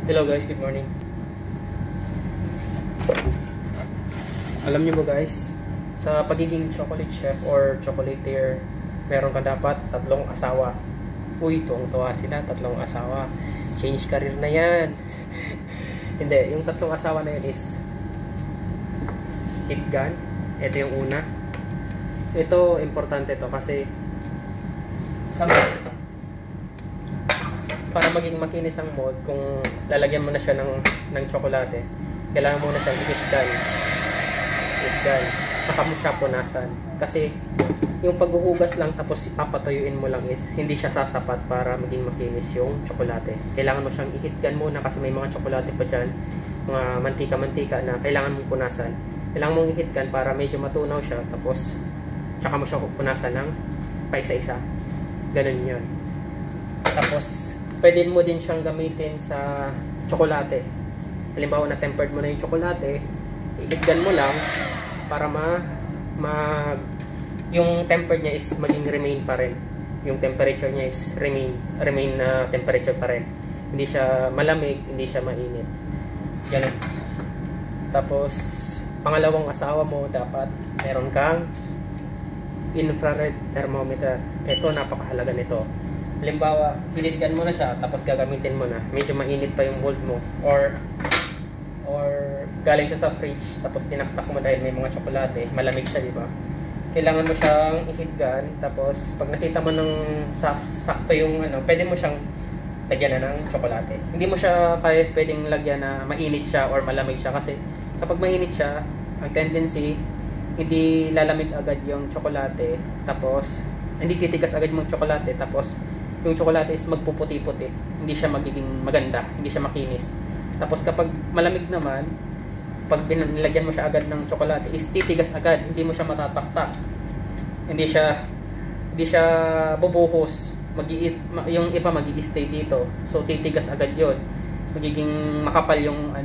Hello guys, good morning. Alam niyo ba guys, sa pagiging chocolate chef or chocolatier, meron ka dapat 3 asawa. Uy, tuwang-tuwa sila, 3 asawa. Change career na yan. Hindi, yung 3 asawa na yun is heat gun. Ito yung una. Ito, importante to kasi sa para maging makinis ang mold, kung lalagyan mo na siya ng tsokolate, kailangan mo na siyang i-heat gun. Saka mo siya punasan. Kasi yung paghuhugas lang tapos papatuyuin mo lang is hindi siya sasapat para maging makinis yung tsokolate. Kailangan mo siyang i-heat gun muna kasi may mga tsokolate pa dyan, mga mantika-mantika na kailangan mong punasan. Kailangan mong i-heat gun para medyo matunaw siya, tapos tsaka mo siya punasan ng paisa-isa. Ganun yun. Tapos pwede mo din siyang gamitin sa tsokolate. Halimbawa na tempered mo na yung tsokolate, i-heat gun mo lang para yung tempered niya is maging remain pa rin. Yung temperature niya is remain na temperature pa rin. Hindi siya malamig, hindi siya mainit. Ganun. Tapos pangalawang asawa mo, dapat meron kang infrared thermometer. Ito, napakahalaga nito. Halimbawa, hilitgan mo na siya, tapos gagamitin mo na. Medyo mainit pa yung mold mo. Or galing siya sa fridge, tapos tinaktak mo dahil may mga tsokolate. Malamig siya, di ba? Kailangan mo siyang i-heat gun. Tapos, pag nakita mo ng sakto yung pwede mo siyang lagyan na ng tsokolate. Hindi mo siya kaya pwedeng lagyan na mainit siya or malamig siya. Kasi kapag mainit siya, ang tendency, hindi lalamig agad yung tsokolate. Tapos, hindi titigas agad yung tsokolate. Tapos, yung tsokolate is magpuputi-puti. Hindi siya magiging maganda. Hindi siya makinis. Tapos kapag malamig naman, pag nilagyan mo siya agad ng tsokolate, is titigas agad. Hindi mo siya matataktak. Hindi siya bubuhos. Yung iba magi-stay dito. So titigas agad yon. Magiging makapal yung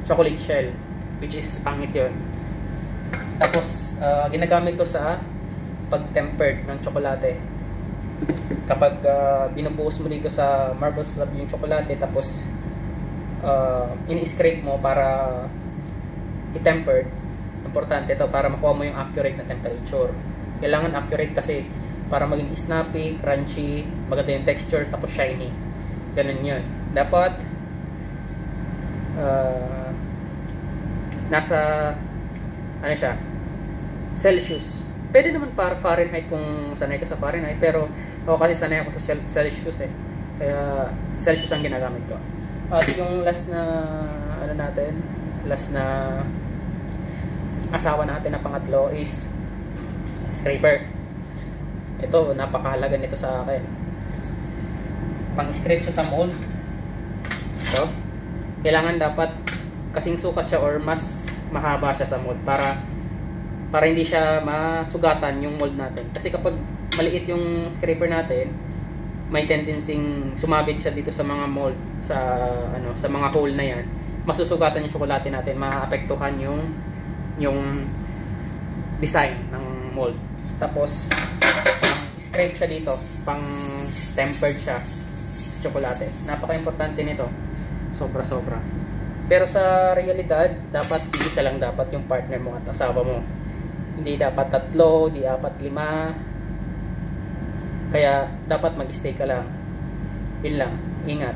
chocolate shell, which is pangit yon. Tapos ginagamit ko sa pag-tempered ng tsokolate. Kapag binubuhos mo dito sa marble slab yung tsokolate, tapos ini-scrape mo para i-tempered, importante ito para makuha mo yung accurate na temperature. Kailangan accurate kasi para maging snappy, crunchy, maganda yung texture, tapos shiny. Ganun yun. Dapat nasa siya, Celsius. Pwede naman para Fahrenheit kung sanay ka sa Fahrenheit, pero ako kasi sanay ako sa Celsius eh. Kaya Celsius ang ginagamit ko. At yung last na last na asawa natin na pangatlo is scraper. Ito, napakahalaga nito sa akin. Pang-scrape siya sa mold. So, kailangan dapat kasing sukat siya or mas mahaba siya sa mold para hindi siya masugatan yung mold natin. Kasi kapag maliit yung scraper natin, may tendency sumabit siya dito sa mga mold, sa mga hole na yan. Masusugatan yung tsokolate natin, maapektuhan yung design ng mold. Tapos scrape siya dito, pang tempered siya sa tsokolate. Napaka-importante nito. Sobra-sobra. Pero sa realidad, dapat isa lang dapat yung partner mo at asawa mo. Hindi dapat 3, di 4, 5. Kaya dapat mag-stay ka lang. Yun lang. Ingat.